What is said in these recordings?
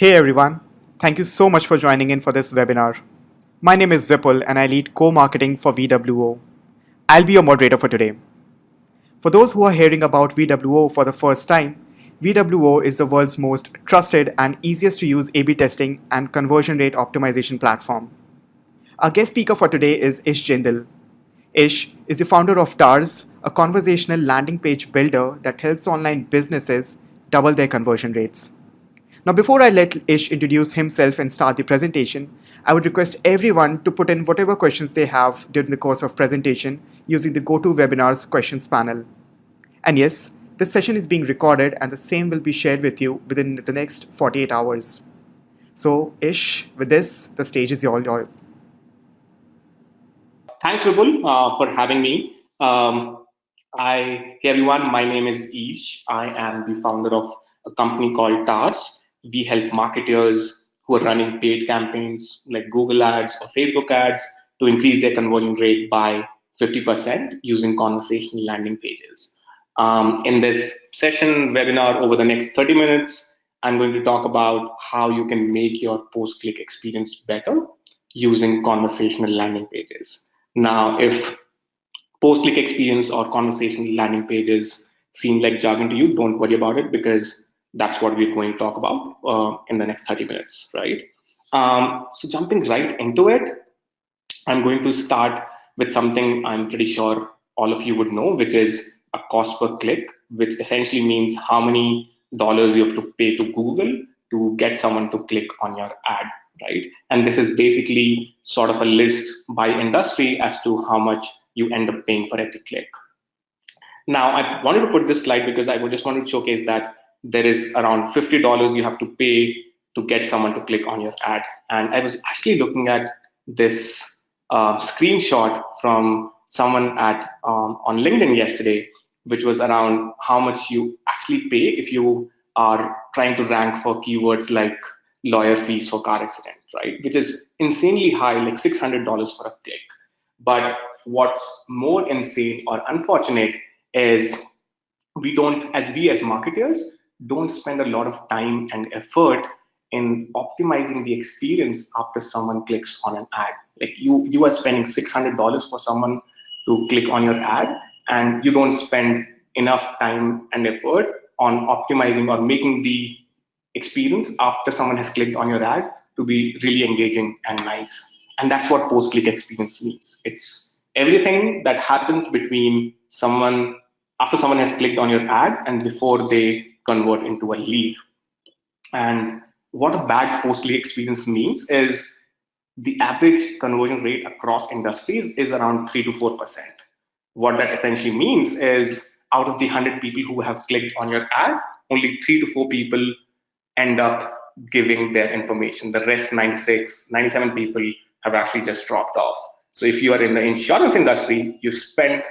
Hey everyone, thank you so much for joining in for this webinar. My name is Vipul and I lead co-marketing for VWO. I'll be your moderator for today. For those who are hearing about VWO for the first time, VWO is the world's most trusted and easiest to use A/B testing and conversion rate optimization platform. Our guest speaker for today is Ish Jindal. Ish is the founder of TARS, a conversational landing page builder that helps online businesses double their conversion rates. Now, before I let Ish introduce himself and start the presentation, I would request everyone to put in whatever questions they have during the course of presentation using the GoToWebinar's questions panel. And yes, this session is being recorded and the same will be shared with you within the next 48 hours. So, Ish, with this, the stage is all yours. Thanks, Vipul, for having me. Hey everyone, my name is Ish. I am the founder of a company called TARS. We help marketers who are running paid campaigns like Google ads or Facebook ads to increase their conversion rate by 50% using conversational landing pages. In this session webinar over the next 30 minutes, I'm going to talk about how you can make your post-click experience better using conversational landing pages. Now, if post-click experience or conversational landing pages seem like jargon to you, don't worry about it because that's what we're going to talk about in the next 30 minutes, right? So jumping right into it, I'm going to start with something I'm pretty sure all of you would know, which is a cost per click, which essentially means how many dollars you have to pay to Google to get someone to click on your ad, right? And this is basically sort of a list by industry as to how much you end up paying for every click. Now, I wanted to put this slide because I just wanted to showcase that there is around $50 you have to pay to get someone to click on your ad. And I was actually looking at this screenshot from someone at on LinkedIn yesterday, which was around how much you actually pay if you are trying to rank for keywords like lawyer fees for car accident, right? Which is insanely high, like $600 for a click. But what's more insane or unfortunate is we as marketers don't spend a lot of time and effort in optimizing the experience after someone clicks on an ad. Like you are spending $600 for someone to click on your ad, and you don't spend enough time and effort on optimizing or making the experience after someone has clicked on your ad to be really engaging and nice. And that's what post-click experience means. It's everything that happens between someone after someone has clicked on your ad and before they convert into a lead. And what a bad post-click experience means is the average conversion rate across industries is around 3 to 4%. What that essentially means is out of the 100 people who have clicked on your ad, only 3 to 4 people end up giving their information. The rest 97 people have actually just dropped off. So if you are in the insurance industry, you spend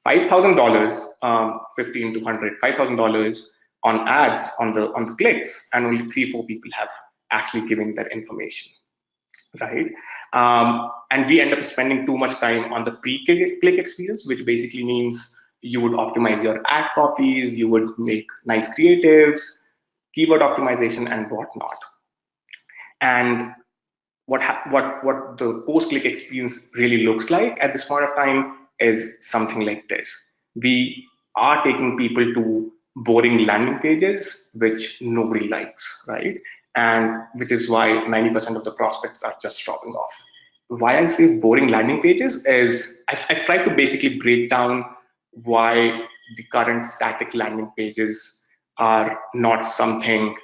$5,000, 15 to 100, $5,000 on ads on the clicks, and only 3-4 people have actually given their information, right? And we end up spending too much time on the pre-click experience, which basically means you would optimize your ad copies, you would make nice creatives, keyword optimization, and whatnot. And what the post-click experience really looks like at this point of time is something like this. We are taking people to boring landing pages, which nobody likes, right? And which is why 90% of the prospects are just dropping off. Why I say boring landing pages is I've tried to basically break down why the current static landing pages are not something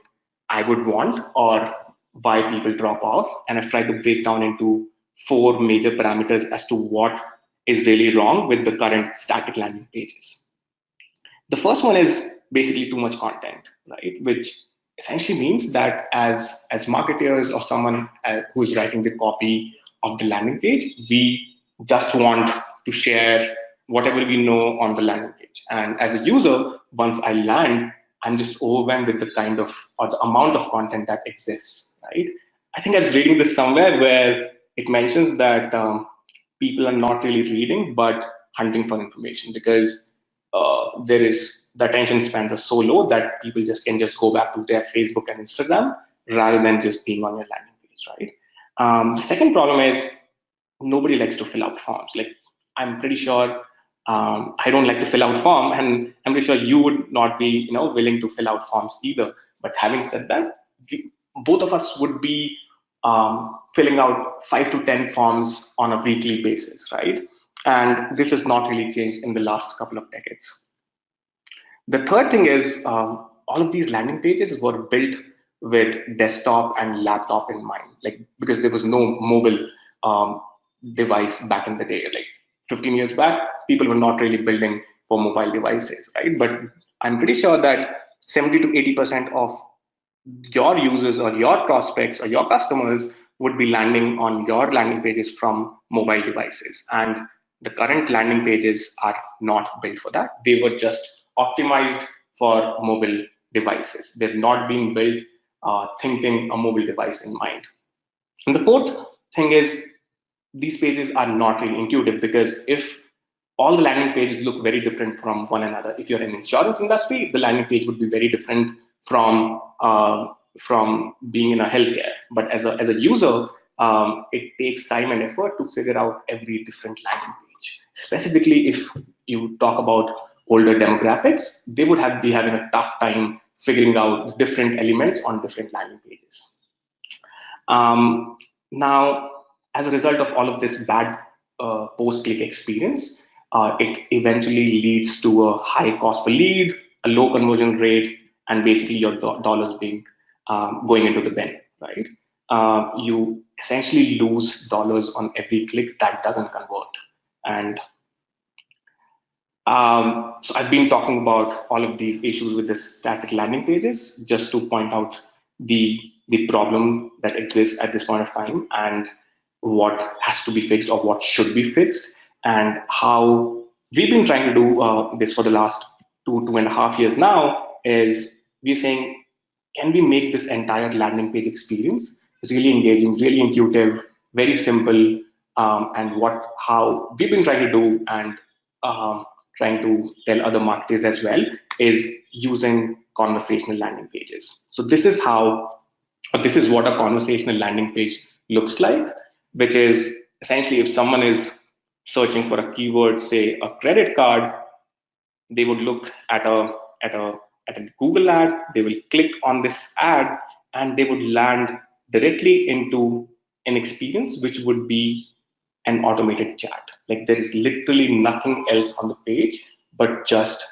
I would want or why people drop off. And I've tried to break down into 4 major parameters as to what is really wrong with the current static landing pages. The first one is basically too much content, right? Which essentially means that as marketers or someone who is writing the copy of the landing page, we just want to share whatever we know on the landing page. And as a user, once I land, I'm just overwhelmed with the kind of or the amount of content that exists, right? I think I was reading this somewhere where it mentions that people are not really reading but hunting for information because there is the attention spans are so low that people can just go back to their Facebook and Instagram rather than just being on your landing page, right? The second problem is nobody likes to fill out forms. Like, I'm pretty sure I don't like to fill out form, and I'm pretty sure you would not be, willing to fill out forms either. But having said that, both of us would be filling out 5 to 10 forms on a weekly basis, right? And this has not really changed in the last couple of decades. The third thing is all of these landing pages were built with desktop and laptop in mind, like because there was no mobile um, device back in the day. Like 15 years back, people were not really building for mobile devices, right? But I'm pretty sure that 70 to 80% of your users or your prospects or your customers would be landing on your landing pages from mobile devices. And the current landing pages are not built for that. They were just optimized for mobile devices. They've not been built thinking a mobile device in mind. And the fourth thing is these pages are not really intuitive, because if all the landing pages look very different from one another. If you're in insurance industry, the landing page would be very different from being in a healthcare. But as a user, it takes time and effort to figure out every different landing page. Specifically, if you talk about older demographics, they would be having a tough time figuring out different elements on different landing pages. Now, as a result of all of this bad post-click experience, it eventually leads to a high cost per lead, a low conversion rate, and basically your dollars being going into the bin, right? You essentially lose dollars on every click that doesn't convert. And so I've been talking about all of these issues with the static landing pages just to point out the problem that exists at this point of time, and what has to be fixed or what should be fixed, and how we've been trying to do this for the last 2.5 years now. Is we're saying, can we make this entire landing page experience really engaging, really intuitive, very simple, and how we've been trying to do, and trying to tell other marketers as well, is using conversational landing pages. So this is what a conversational landing page looks like, which is essentially if someone is searching for a keyword, say a credit card, they would look at a Google ad, they will click on this ad, and they would land directly into an experience which would be an automated chat. Like there is literally nothing else on the page but just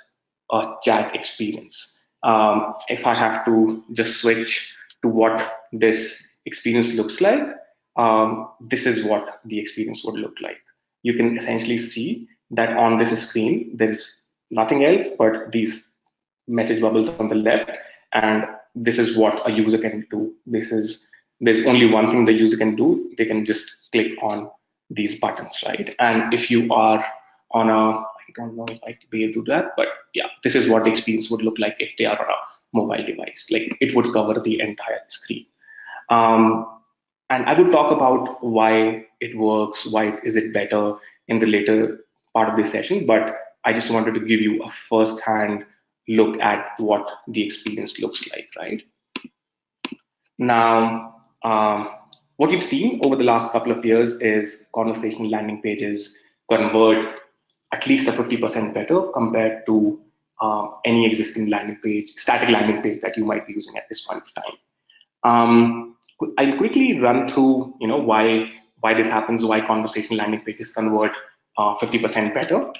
a chat experience. If I have to just switch to what this experience looks like, this is what the experience would look like. You can essentially see that on this screen, there is nothing else but these message bubbles on the left, and this is what a user can do. There's only one thing the user can do. They can just click on these buttons, right? And if you are on I don't know if I could be able to do that, but yeah, this is what the experience would look like if they are on a mobile device. Like it would cover the entire screen. And I would talk about why it works, why is it better in the later part of this session, but I just wanted to give you a first-hand look at what the experience looks like, right? Now, what you've seen over the last couple of years is conversational landing pages convert at least a 50% better compared to any existing landing page, static landing page that you might be using at this point of time. I'll quickly run through, why this happens, why conversational landing pages convert 50% better,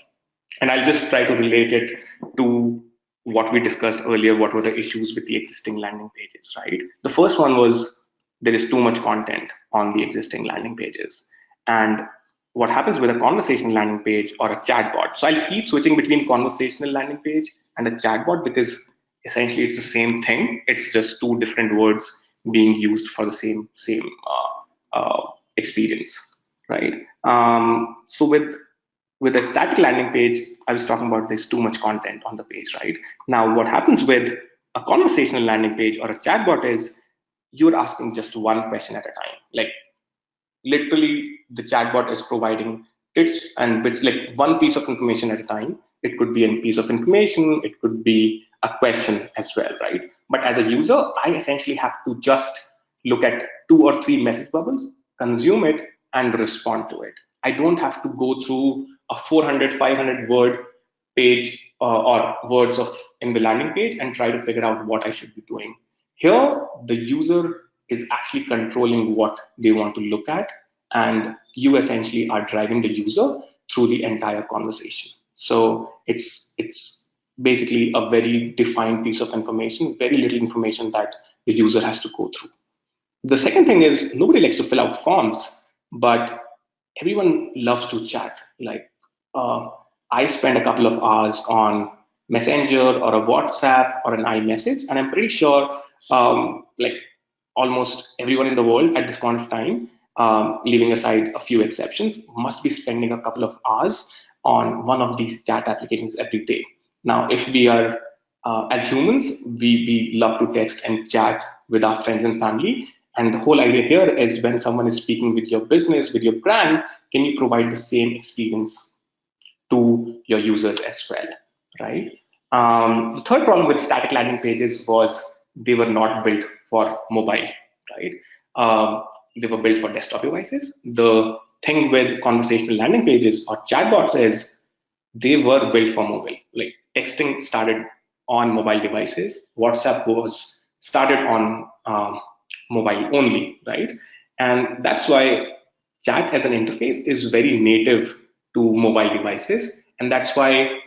and I'll just try to relate it to what we discussed earlier. What were the issues with the existing landing pages, right? The first one was there is too much content on the existing landing pages, and what happens with a conversational landing page or a chatbot. So I'll keep switching between conversational landing page and a chatbot because essentially it's the same thing. It's just two different words being used for the same experience, right? So with a static landing page, I was talking about there's too much content on the page, right? Now, what happens with a conversational landing page or a chatbot is you're asking just one question at a time. Like literally, the chatbot is providing bits and bits, like one piece of information at a time. It could be a piece of information, it could be a question as well, right? But as a user, I essentially have to just look at 2 or 3 message bubbles, consume it, and respond to it. I don't have to go through a 400, 500 word page or words of in the landing page and try to figure out what I should be doing. Here, the user is actually controlling what they want to look at, and you essentially are driving the user through the entire conversation. So it's basically a very defined piece of information, very little information that the user has to go through. The second thing is nobody likes to fill out forms, but everyone loves to chat. Like uh, I spend a couple of hours on Messenger or a WhatsApp or an iMessage, and I'm pretty sure like almost everyone in the world at this point of time, leaving aside a few exceptions, must be spending a couple of hours on one of these chat applications every day. Now, if we are as humans, we love to text and chat with our friends and family. And the whole idea here is when someone is speaking with your business, with your brand, can you provide the same experience to your users as well, right? The third problem with static landing pages was they were not built for mobile, right? They were built for desktop devices. The thing with conversational landing pages or chatbots is they were built for mobile. Like texting started on mobile devices. WhatsApp was started on mobile only, right? And that's why chat as an interface is very native to mobile devices, and that's why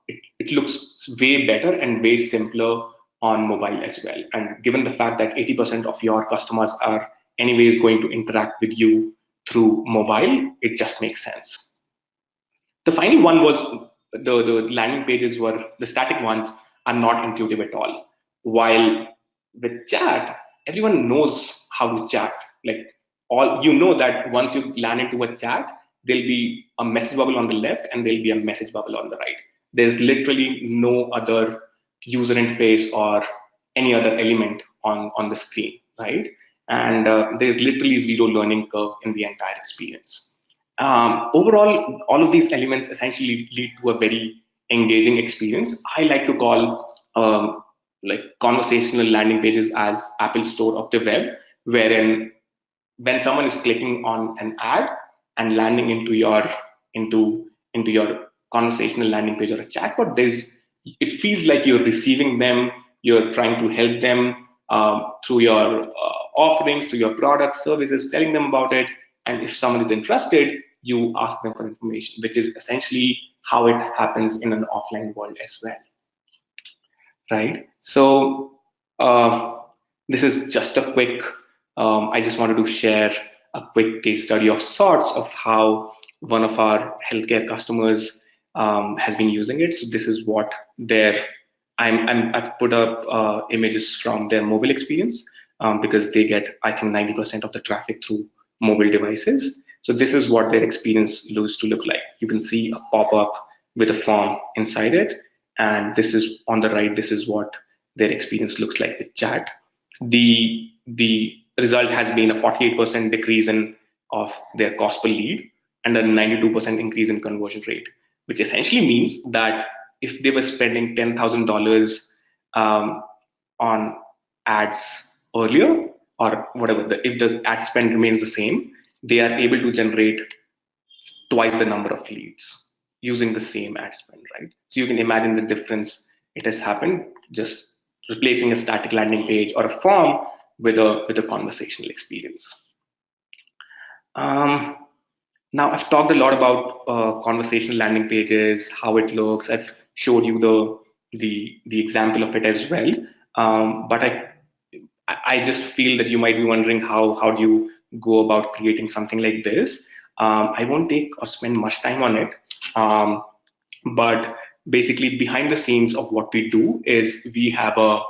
it looks way better and way simpler on mobile as well. And given the fact that 80% of your customers are anyways going to interact with you through mobile, it just makes sense. The final one was the landing pages were the static ones are not intuitive at all. While with chat, everyone knows how to chat. Like all you know that once you land into a chat, there'll be a message bubble on the left and there'll be a message bubble on the right. There's literally no other user interface or any other element on the screen, right? And there's literally zero learning curve in the entire experience. Overall, all of these elements essentially lead to a very engaging experience. I like to call like conversational landing pages as Apple Store of the web, wherein when someone is clicking on an ad and landing into your conversational landing page or a chatbot, there's it feels like you're receiving them, you're trying to help them through your offerings, through your products, services, telling them about it. And if someone is interested, you ask them for information, which is essentially how it happens in an offline world as well, right? So this is just a quick, I just wanted to share a quick case study of sorts of how one of our healthcare customers has been using it. So this is what their, I've put up images from their mobile experience because they get, I think, 90% of the traffic through mobile devices. So this is what their experience used to look like. You can see a pop-up with a form inside it, and this is on the right. This is what their experience looks like with chat. The result has been a 48% decrease in of their cost per lead and a 92% increase in conversion rate, which essentially means that if they were spending $10,000 on ads earlier or whatever, if the ad spend remains the same, they are able to generate twice the number of leads using the same ad spend, right? So you can imagine the difference it has happened just replacing a static landing page or a form with a conversational experience. Now I've talked a lot about conversational landing pages, how it looks. I've showed you the example of it as well. But I just feel that you might be wondering how do you go about creating something like this. I won't take or spend much time on it, but basically behind the scenes of what we do is we have a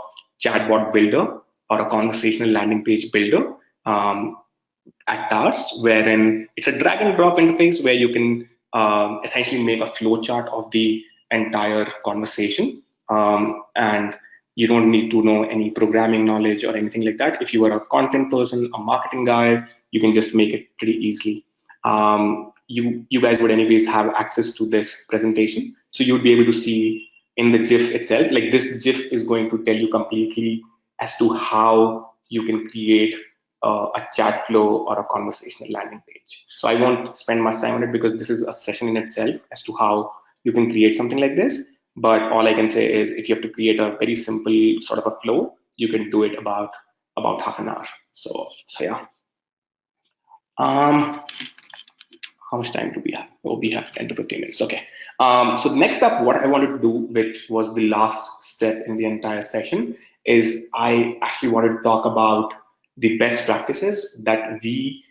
chatbot builder or a conversational landing page builder at Tars, wherein it's a drag and drop interface where you can essentially make a flow chart of the entire conversation. And you don't need to know any programming knowledge or anything like that. If you are a content person, a marketing guy, you can just make it pretty easily. You guys would anyways have access to this presentation, so you would be able to see in the GIF itself. Like this GIF is going to tell you completely as to how you can create a chat flow or a conversational landing page. So I won't spend much time on it because this is a session in itself as to how you can create something like this. But all I can say is if you have to create a very simple sort of a flow, you can do it about half an hour. So yeah. Um, how much time do we have? Oh, we have 10 to 15 minutes. Okay. So next up, what I wanted to do, which was the last step in the entire session, is I actually wanted to talk about the best practices that we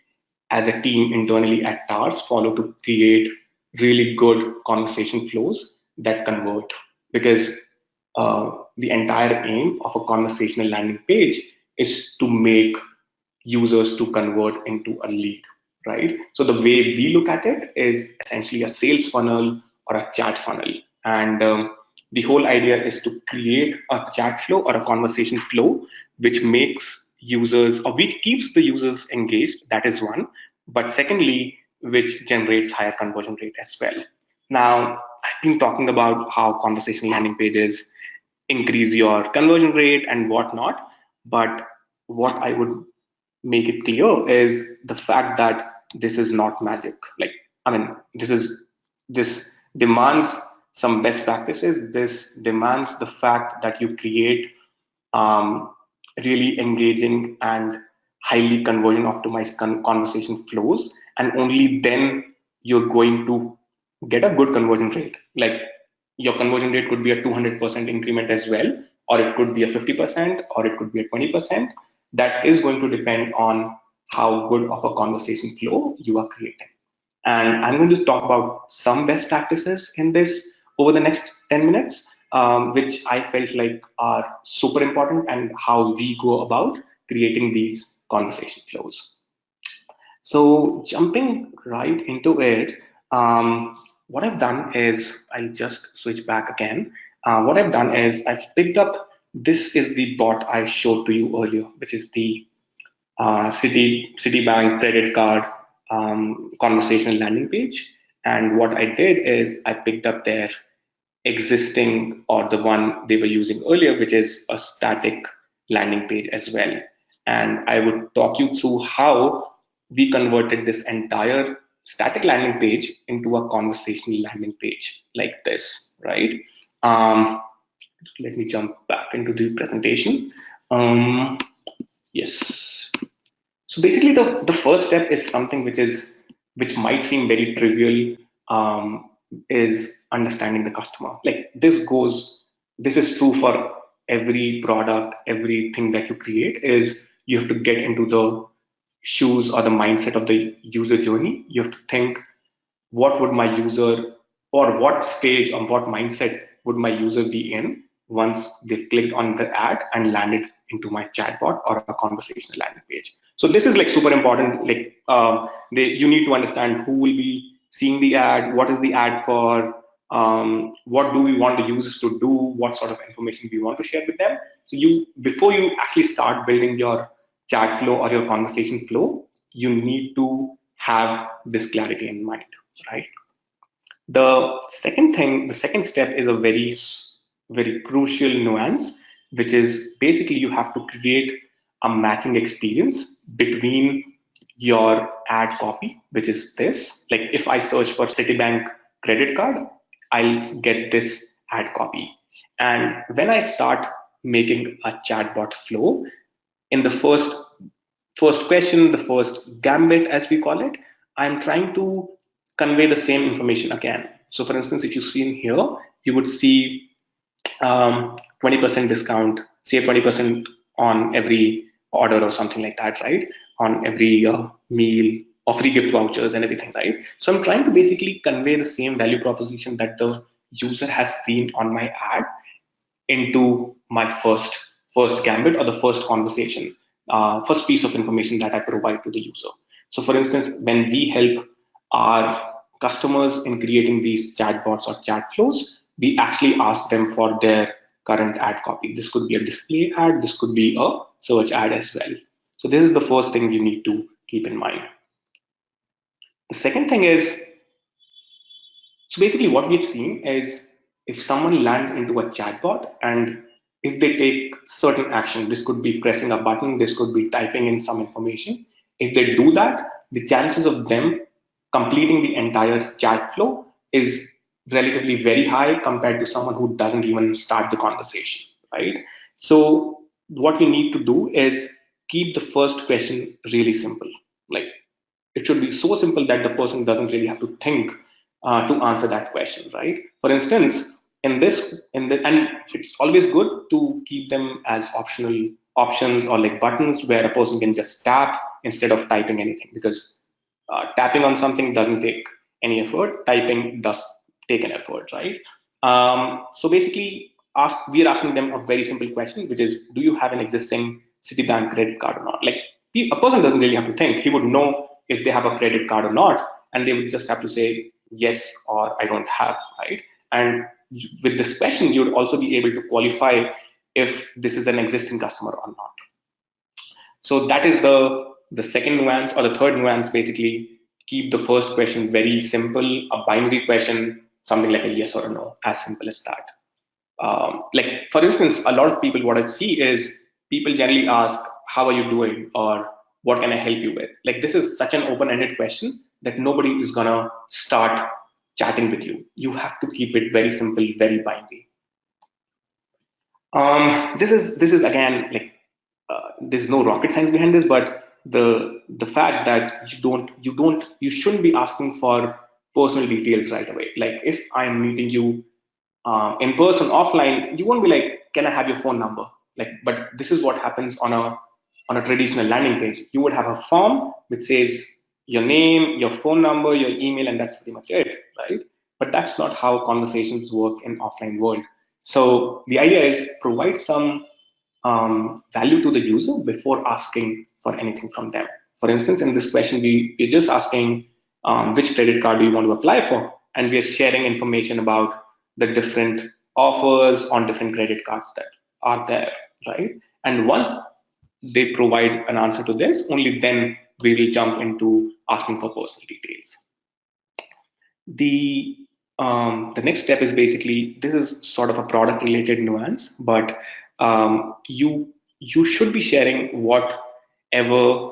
as a team internally at TARS follow to create really good conversation flows that convert. Because the entire aim of a conversational landing page is to make users to convert into a lead, right? So the way we look at it is essentially a sales funnel or a chat funnel. And the whole idea is to create a chat flow or a conversation flow which makes users or which keeps the users engaged. That is one. But secondly, which generates higher conversion rate as well. Now, I've been talking about how conversation landing pages increase your conversion rate and whatnot. But what I would make it clear is the fact that this is not magic. Like, I mean, this demands some best practices. This demands the fact that you create um, really engaging and highly conversion optimized conversation flows, and only then you're going to get a good conversion rate. Like your conversion rate could be a 200% increment as well, or it could be a 50%, or it could be a 20%. That is going to depend on how good of a conversation flow you are creating. And I'm going to talk about some best practices in this over the next 10 minutes, which I felt like are super important and how we go about creating these conversation flows. So jumping right into it, what I've done is I'll just switch back again. What I've done is I've picked up, this is the bot I showed to you earlier, which is the Citibank credit card conversational landing page. And what I did is I picked up their existing or the one they were using earlier, which is a static landing page as well. And I would talk you through how we converted this entire static landing page into a conversational landing page like this, right? Um, Let me jump back into the presentation. Yes. So basically, the first step is something which might seem very trivial, is understanding the customer. Like this is true for every product, everything that you create. Is you have to get into the shoes or the mindset of the user journey. You have to think, what would my user or what stage or what mindset would my user be in once they've clicked on the ad and landed into my chatbot or a conversational landing page. So this is like super important. Like you need to understand who will be seeing the ad, what is the ad for, what do we want the users to do, what sort of information we want to share with them. So you, before you actually start building your chat flow or your conversation flow, you need to have this clarity in mind, right? The second step is a very crucial nuance, which is basically you have to create a matching experience between your ad copy, which is this. Like if I search for Citibank credit card, I'll get this ad copy. And when I start making a chatbot flow, in the first question, the first gambit, as we call it, I'm trying to convey the same information again. So, for instance, if you see in here, you would see 20% discount, say 20% on every order or something like that, right? On every meal, or free gift vouchers and everything, right? So I'm trying to basically convey the same value proposition that the user has seen on my ad into my first gambit or the first conversation, first piece of information that I provide to the user. So, for instance, when we help our customers in creating these chatbots or chat flows, we actually ask them for their current ad copy. This could be a display ad, this could be a search ad as well. So, this is the first thing you need to keep in mind. The second thing is, so basically what we've seen is if someone lands into a chatbot and if they take certain action, this could be pressing a button, this could be typing in some information. If they do that, the chances of them completing the entire chat flow is relatively very high compared to someone who doesn't even start the conversation, right? So what we need to do is keep the first question really simple. Like it should be so simple that the person doesn't really have to think to answer that question, right? For instance, and it's always good to keep them as optional options or like buttons where a person can just tap instead of typing anything, because tapping on something doesn't take any effort. Typing does take an effort, right? So basically, we are asking them a very simple question, which is, do you have an existing Citibank credit card or not? Like a person doesn't really have to think; he would know if they have a credit card or not, and they would just have to say yes or I don't have, right? And with this question, you would also be able to qualify if this is an existing customer or not. So that is the second nuance, or the third nuance. Basically, keep the first question very simple, a binary question, something like a yes or a no, as simple as that. Like for instance, a lot of people, what I see is people generally ask, "How are you doing?" or "What can I help you with?" Like this is such an open-ended question that nobody is gonna start chatting with you. You have to keep it very simple, very binary. This is again like there's no rocket science behind this, but the fact that you shouldn't be asking for personal details right away. Like if I'm meeting you in person, offline, you won't be like, "Can I have your phone number?" Like, but this is what happens on a traditional landing page. You would have a form which says your name, your phone number, your email, and that's pretty much it, right? But that's not how conversations work in offline world. So the idea is provide some value to the user before asking for anything from them. For instance, in this question, we're just asking which credit card do you want to apply for, and we are sharing information about the different offers on different credit cards that are there, right? And once they provide an answer to this, only then we will jump into asking for personal details. The next step is basically, this is sort of a product related nuance, but you should be sharing whatever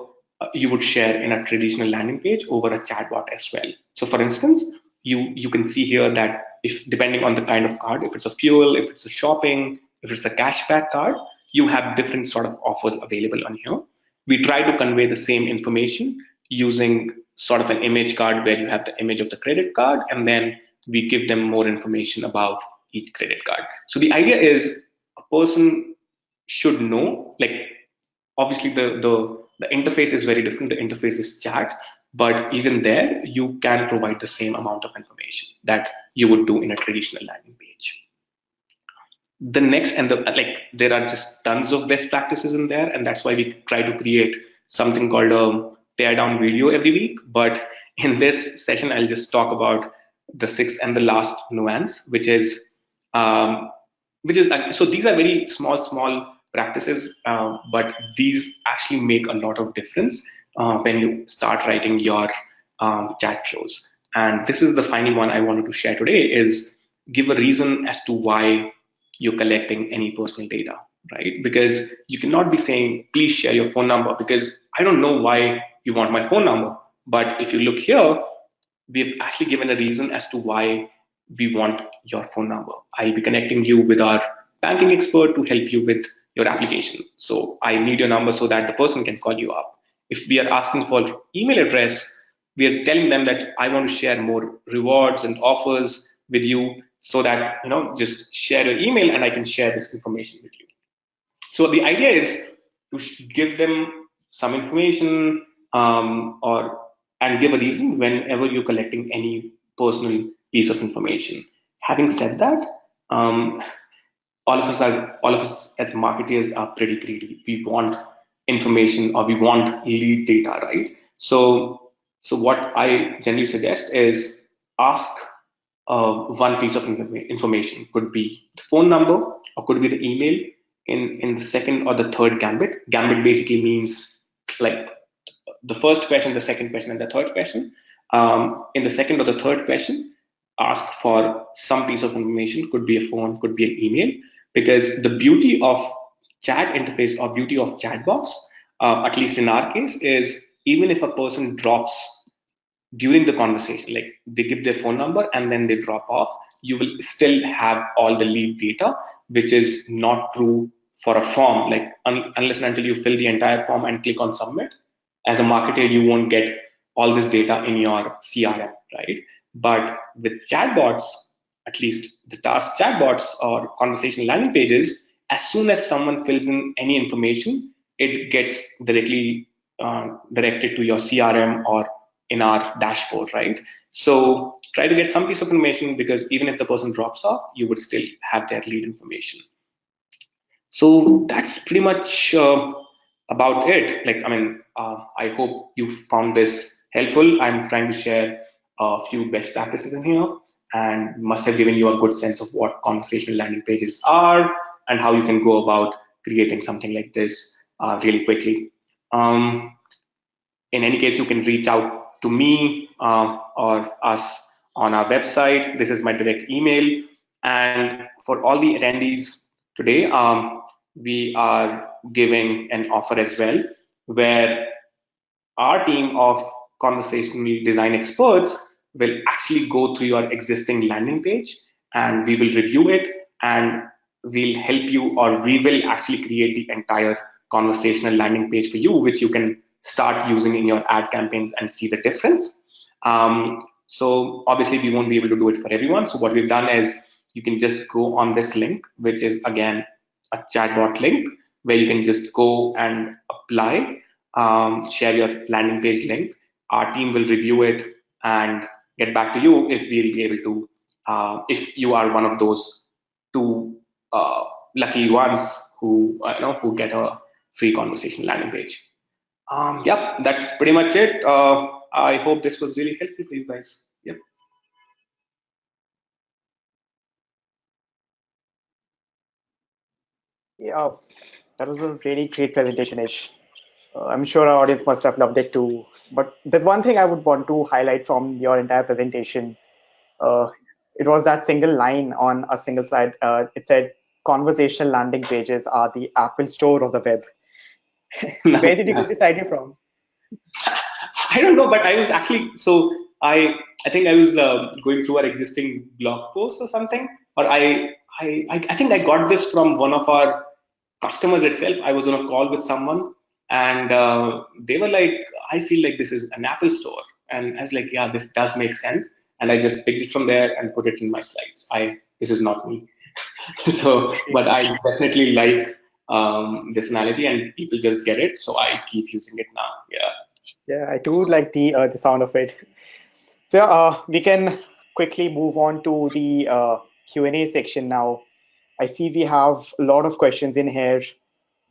you would share in a traditional landing page over a chatbot as well. So for instance, you can see here that if depending on the kind of card, if it's a fuel, if it's a shopping, if it's a cashback card, you have different sort of offers available on here. We try to convey the same information using sort of an image card where you have the image of the credit card, and then we give them more information about each credit card. So the idea is a person should know, like obviously the interface is very different. The interface is chat, but even there you can provide the same amount of information that you would do in a traditional landing page. The next, and the like, there are just tons of best practices in there, and that's why we try to create something called a tear down video every week. But in this session, I'll just talk about the sixth and the last nuance, um, which is so these are very small practices, but these actually make a lot of difference when you start writing your chat flows. And this is the final one I wanted to share today: is give a reason as to why you're collecting any personal data, right? Because you cannot be saying, "Please share your phone number," because I don't know why you want my phone number. But if you look here, we've actually given a reason as to why we want your phone number. I'll be connecting you with our banking expert to help you with your application. So I need your number so that the person can call you up. If we are asking for email address, we are telling them that I want to share more rewards and offers with you, so that just share your email and I can share this information with you. So the idea is to give them some information, or and give a reason whenever you're collecting any personal piece of information. Having said that, um, all of us as marketers are pretty greedy. We want information, or we want lead data, right? So what I generally suggest is ask one piece of information. Could be the phone number, or could be the email. In the second or the third gambit, basically means like the first question, the second question, and the third question. In the second or the third question, ask for some piece of information, could be a phone, could be an email, because the beauty of chat interface or beauty of chatbots, at least in our case, is even if a person drops during the conversation, like they give their phone number and then they drop off, you will still have all the lead data, which is not true for a form. Like unless and until you fill the entire form and click on submit, as a marketer, you won't get all this data in your CRM, right? But with chatbots, at least the task chatbots or conversational landing pages, as soon as someone fills in any information, it gets directly directed to your CRM or in our dashboard, right? So try to get some piece of information, because even if the person drops off, you would still have their lead information. So that's pretty much about it. Like, I mean, I hope you found this helpful. I'm trying to share a few best practices in here, and must have given you a good sense of what conversational landing pages are and how you can go about creating something like this really quickly. In any case, you can reach out to me or us on our website. This is my direct email. And for all the attendees today, we are giving an offer as well, where our team of conversational design experts will actually go through your existing landing page, and we will review it, and we'll help you, or we will actually create the entire conversational landing page for you, which you can start using in your ad campaigns and see the difference. So obviously we won't be able to do it for everyone. So what we've done is you can just go on this link, which is again a chatbot link, where you can just go and apply, share your landing page link. Our team will review it and get back to you if we'll be able to, if you are one of those two lucky ones who who get a free conversation landing page. Yep, that's pretty much it. I hope this was really helpful for you guys. Yep. Yeah, that was a really great presentation, Ish. I'm sure our audience must have loved it too. But there's one thing I would want to highlight from your entire presentation. Uh, it was that single line on a single slide. It said, "Conversational landing pages are the Apple Store of the web." Where did you get this idea from? I don't know, but I was actually so I think I was going through our existing blog post or something, or I think I got this from one of our customers itself. I was on a call with someone, and they were like, "I feel like this is an Apple store," and I was like, "Yeah, this does make sense." And I just picked it from there and put it in my slides. This is not me. So, but I definitely like this analogy, and people just get it, so I keep using it now. Yeah. Yeah, I do like the sound of it. So we can quickly move on to the Q&A section now. I see we have a lot of questions in here,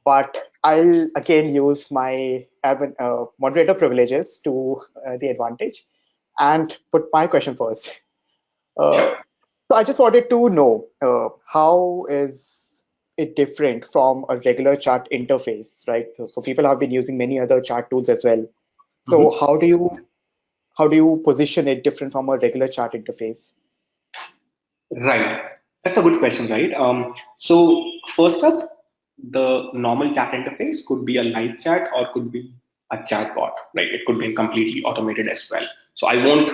but I'll again use my moderator privileges to the advantage and put my question first. Uh, Sure. so I just wanted to know how is it different from a regular chat interface, right? So people have been using many other chat tools as well. So Mhm. how do you position it different from a regular chat interface? Right. That's a good question, right? So first up, the normal chat interface could be a live chat or could be a chat bot, right? It could be completely automated as well. So I won't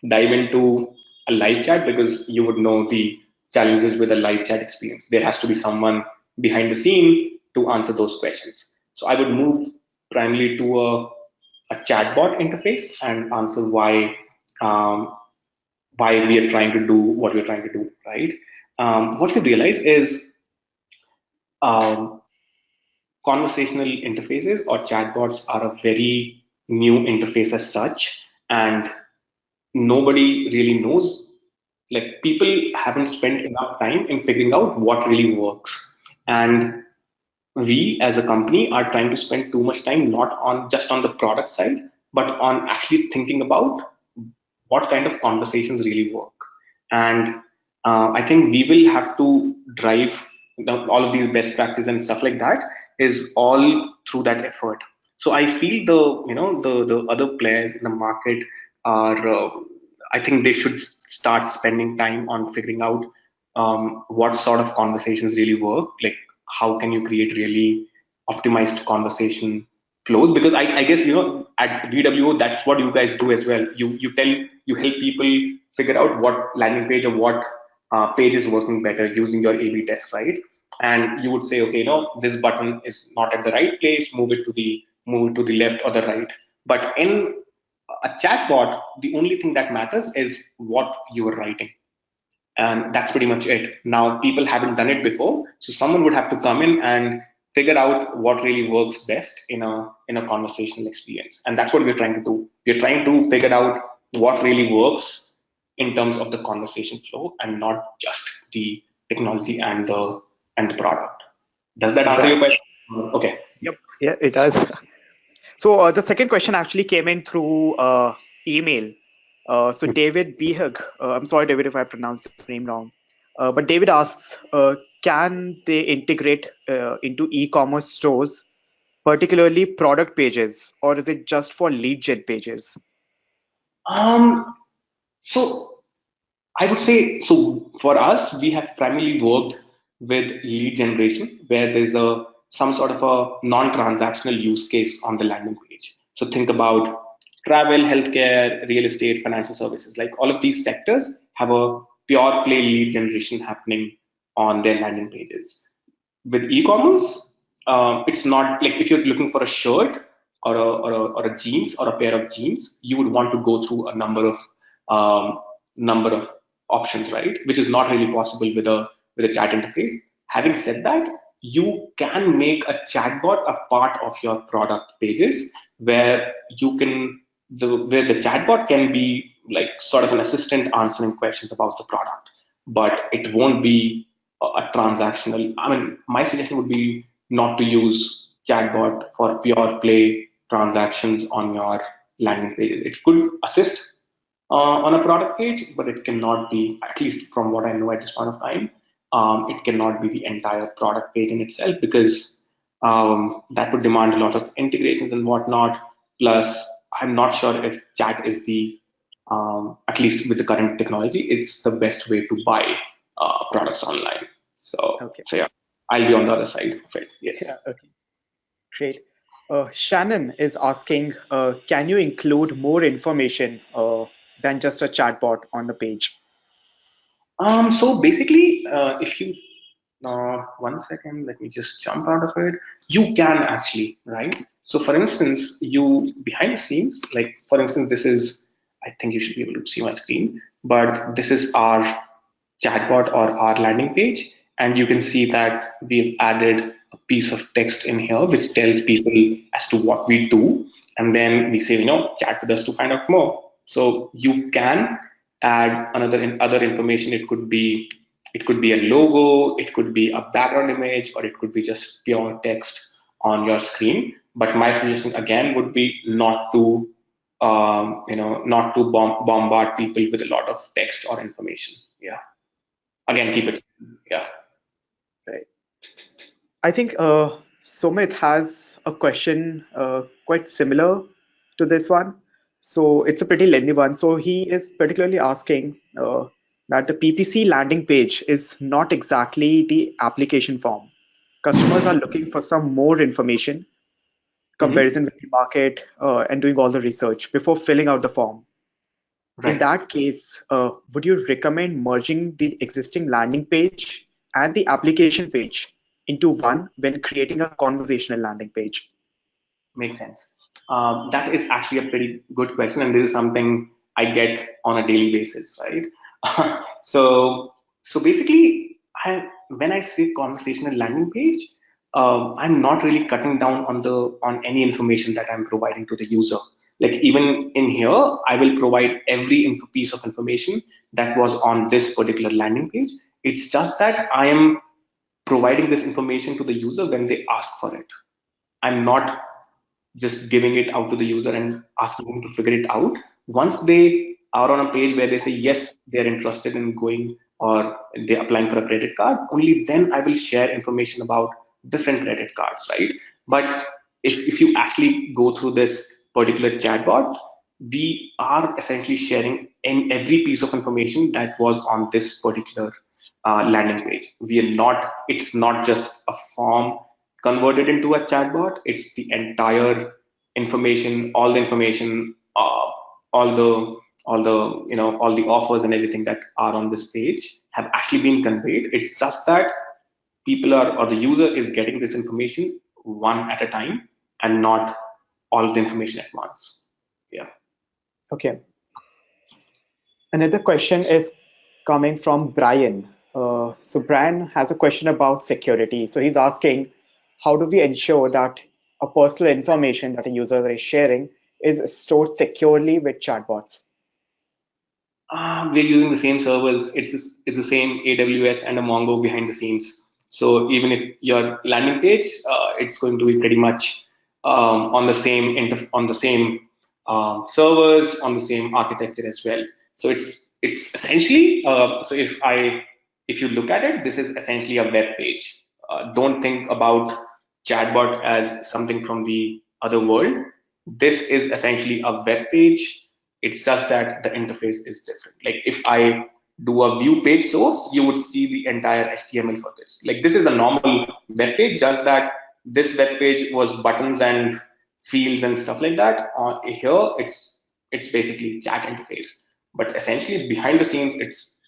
dive into a live chat because you would know the challenges with a live chat experience. There has to be someone behind the scene to answer those questions. So I would move primarily to a chatbot interface and answer um, why we are trying to do what we're trying to do, right? What we realize is um, conversational interfaces or chatbots are a very new interface as such, and nobody really knows. Like people haven't spent enough time in figuring out what really works, and we as a company are trying to spend too much time not on just on the product side, but on actually thinking about what kind of conversations really work. And I think we will have to drive all of these best practices and stuff like that is all through that effort. So I feel the other players in the market are I think they should start spending time on figuring out what sort of conversations really work. Like, how can you create really optimized conversation flows? Because I guess at VWO that's what you guys do as well. You help people figure out what landing page or what page is working better using your A/B test, right? And you would say, okay, this button is not at the right place. Move it to the left or the right. But in a chatbot, the only thing that matters is what you are writing. And that's pretty much it. Now, people haven't done it before, so someone would have to come in and figure out what really works best in a conversational experience. And that's what we're trying to do. We're trying to figure out what really works in terms of the conversation flow and not just the technology and the product. Does that answer your Right. question? Okay. Yep. Yeah, it does. So the second question actually came in through email. So David Behag, I'm sorry, David, if I pronounced the name wrong. But David asks, can they integrate into e-commerce stores, particularly product pages, or is it just for lead gen pages? Um, so I would say so for us, we have primarily worked with lead generation where there's a some sort of a non-transactional use case on the landing page. So think about travel, healthcare, real estate, financial services. Like all of these sectors have a pure play lead generation happening on their landing pages. With e-commerce, it's not like if you're looking for a shirt or a jeans or a pair of jeans, you would want to go through a number of options, right? Which is not really possible with a chat interface. Having said that, you can make a chatbot a part of your product pages where you can where the chatbot can be like sort of an assistant answering questions about the product, but it won't be a transactional. I mean, my suggestion would be not to use chatbot for pure play transactions on your landing pages. It could assist on a product page, but it cannot be, at least from what I know at this point of time, it cannot be the entire product page in itself because that would demand a lot of integrations and whatnot. Plus, I'm not sure if chat is at least with the current technology, it's the best way to buy products online. So, Okay. so yeah, I'll be on the other side of it. Yeah. Yes. Okay. Great. Shannon is asking, can you include more information than just a chatbot on the page? So basically, if you one second, let me just jump out of it. You can actually, right? So for instance, you behind the scenes, like for instance, this is, I think you should be able to see my screen, but this is our chatbot or our landing page. And you can see that we've added a piece of text in here, which tells people as to what we do. And then we say, chat with us to find out more. So you can add other information. It could be a logo, it could be a background image, or it could be just pure text on your screen. But my suggestion again would be not to bombard people with a lot of text or information. Yeah. Again, keep it. Yeah. Right. I think Sumit has a question quite similar to this one. So it's a pretty lengthy one. So he is particularly asking that the PPC landing page is not exactly the application form. Customers are looking for some more information, Hmm. comparison with the market, and doing all the research before filling out the form. In Right. that case, would you recommend merging the existing landing page and the application page into one when creating a conversational landing page? Makes sense. That is actually a pretty good question, and this is something I get on a daily basis, right? So basically, when I say conversational landing page, I'm not really cutting down on any information that I'm providing to the user. Like even in here, I will provide every piece of information that was on this particular landing page. It's just that I am providing this information to the user when they ask for it. I'm not just giving it out to the user and asking them to figure it out. Once they are on a page where they say yes, they're interested in going or they're applying for a credit card, only then I will share information about different credit cards, right? But if you actually go through this particular chatbot, we are essentially sharing in every piece of information that was on this particular landing page. We are not, it's not just a form converted into a chatbot, it's the entire information, all the information, all the all the offers and everything that are on this page have actually been conveyed. It's just that people are, or the user is getting this information one at a time and not all of the information at once. Yeah. Okay. Another question is coming from Brian. So Brian has a question about security. So he's asking, how do we ensure that a personal information that a user is sharing is stored securely with chatbots? We're using the same servers. It's the same AWS and a Mongo behind the scenes. So even if your landing page, it's going to be pretty much on the same on the same servers, on the same architecture as well. So it's essentially so if you look at it, this is essentially a web page. Don't think about chatbot as something from the other world. This is essentially a web page. It's just that the interface is different. Like if I do a view page source, you would see the entire HTML for this. Like this is a normal web page, just that this web page was buttons and fields and stuff like that. Here, it's basically chat interface. But essentially, behind the scenes, it's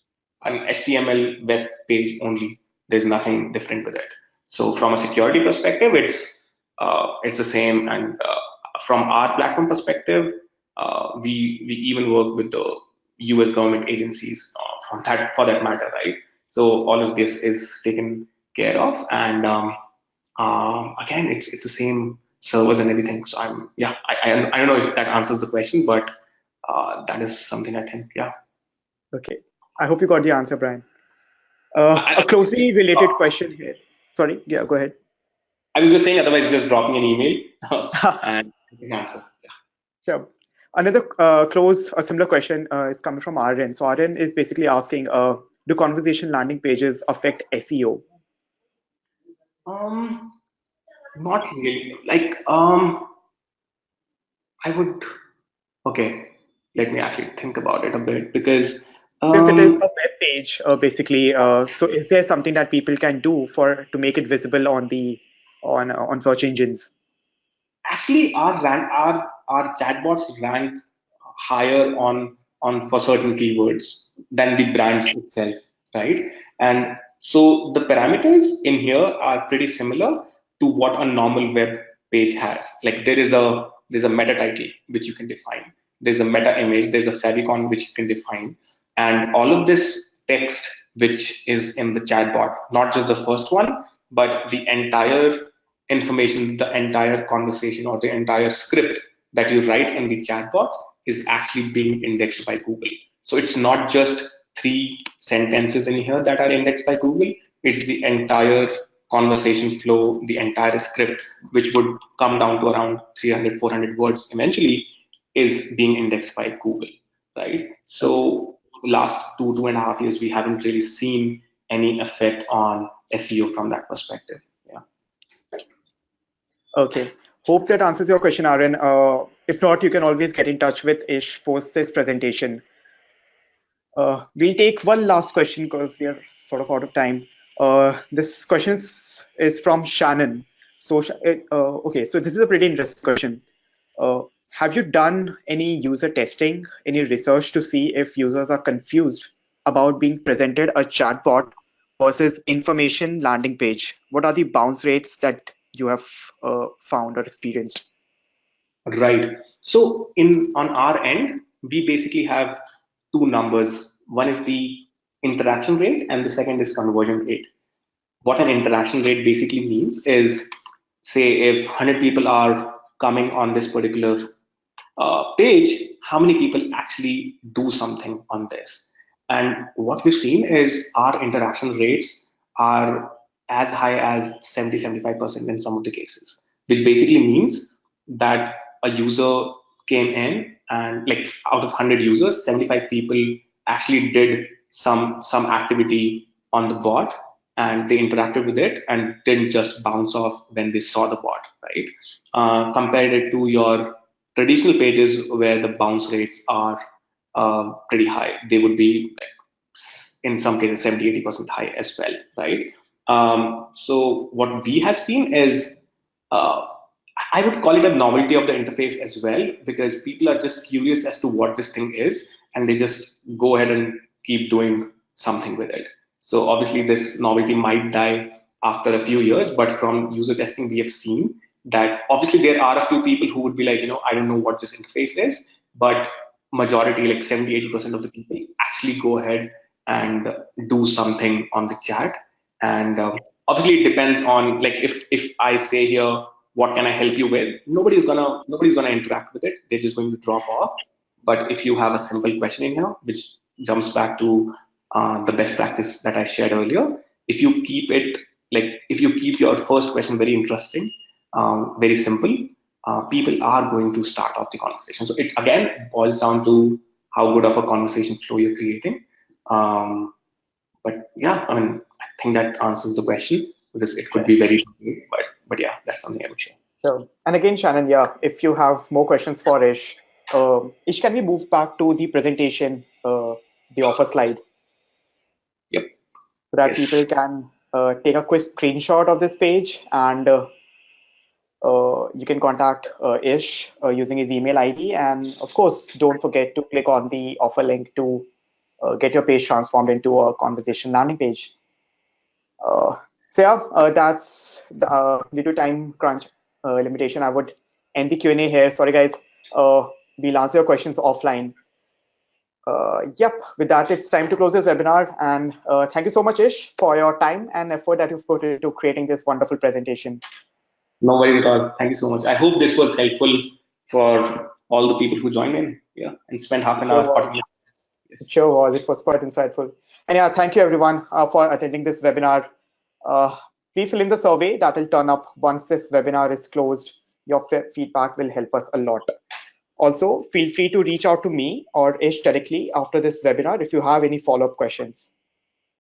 an HTML web page only. There's nothing different with it. So from a security perspective, it's the same. And from our platform perspective, we even work with the US government agencies for that matter, right? So all of this is taken care of, and again, it's the same servers and everything. So I don't know if that answers the question, but that is something I think, yeah. Okay. I hope you got the answer, Brian. A I, closely related question here. Sorry, yeah, go ahead. I was just saying, otherwise, just drop me an email and I can answer. Sure. Another close or similar question is coming from Aryan. So Aryan is basically asking, do conversation landing pages affect SEO? Um, Not really. Like, I would. Okay, let me actually think about it a bit because Since it is a um, web page, basically, so is there something that people can do for to make it visible on the on search engines? actually our chatbots rank higher on for certain keywords than the brands itself, right? And so the parameters in here are pretty similar to what a normal web page has. Like there's a meta title which you can define. There's a meta image, there's a favicon which you can define, and all of this text which is in the chatbot, not just the first one, but the entire information, the entire conversation or the entire script that you write in the chatbot is actually being indexed by Google. So it's not just three sentences in here that are indexed by Google, it's the entire conversation flow, the entire script, which would come down to around 300, 400 words eventually, is being indexed by Google, right? Okay. So the last 2.5 years, we haven't really seen any effect on SEO from that perspective. Yeah. Okay. Hope that answers your question, Aryan. If not, you can always get in touch with Ish post this presentation. We'll take one last question because we are sort of out of time. This question is from Shannon. So, okay, so this is a pretty interesting question. Have you done any user testing, any research to see if users are confused about being presented a chatbot versus information landing page? What are the bounce rates that you have found or experienced? Right. So in on our end, we basically have two numbers. One is the interaction rate and the second is conversion rate. What an interaction rate basically means is, say if 100 people are coming on this particular page, how many people actually do something on this? And what we've seen is our interaction rates are as high as 70, 75% in some of the cases, which basically means that a user came in and like out of 100 users, 75 people actually did some activity on the bot and they interacted with it and didn't just bounce off when they saw the bot, right? Compared it to your traditional pages where the bounce rates are pretty high. They would be like, in some cases 70-80% high as well, right? So what we have seen is uh, I would call it a novelty of the interface as well, because people are just curious as to what this thing is, and they just go ahead and keep doing something with it. So obviously this novelty might die after a few years, but from user testing we have seen that obviously there are a few people who would be like, I don't know what this interface is, but majority, like 70-80% of the people actually go ahead and do something on the chat. And obviously it depends on, like, if I say here, what can I help you with, nobody's gonna interact with it, they're just going to drop off. But if you have a simple question in here, which jumps back to the best practice that I shared earlier, if you keep it, like, if you keep your first question very interesting, very simple, people are going to start off the conversation. So it again boils down to how good of a conversation flow you're creating. But yeah, I mean, I think that answers the question, because it could Okay. be very, but yeah, that's something I would share. So, and again, Shannon, yeah, if you have more questions for Ish, can we move back to the presentation, the offer slide, Yep. so that Yes. people can take a quick screenshot of this page, and you can contact Ish using his email ID. And of course, don't forget to click on the offer link to get your page transformed into a conversation landing page. So yeah, that's due to time crunch limitation, I would end the Q&A here. Sorry, guys. We'll answer your questions offline. Yep, with that, it's time to close this webinar. And thank you so much, Ish, for your time and effort that you've put into creating this wonderful presentation. No worries at all. Thank you so much. I hope this was helpful for all the people who joined in. Yeah, and spend half It an sure hour, was. 40 minutes. It Yes. sure was. It was quite insightful. And yeah, thank you everyone for attending this webinar. Uh, Please fill in the survey that will turn up once this webinar is closed. Your feedback will help us a lot. Also, feel free to reach out to me or Ish directly after this webinar if you have any follow-up questions.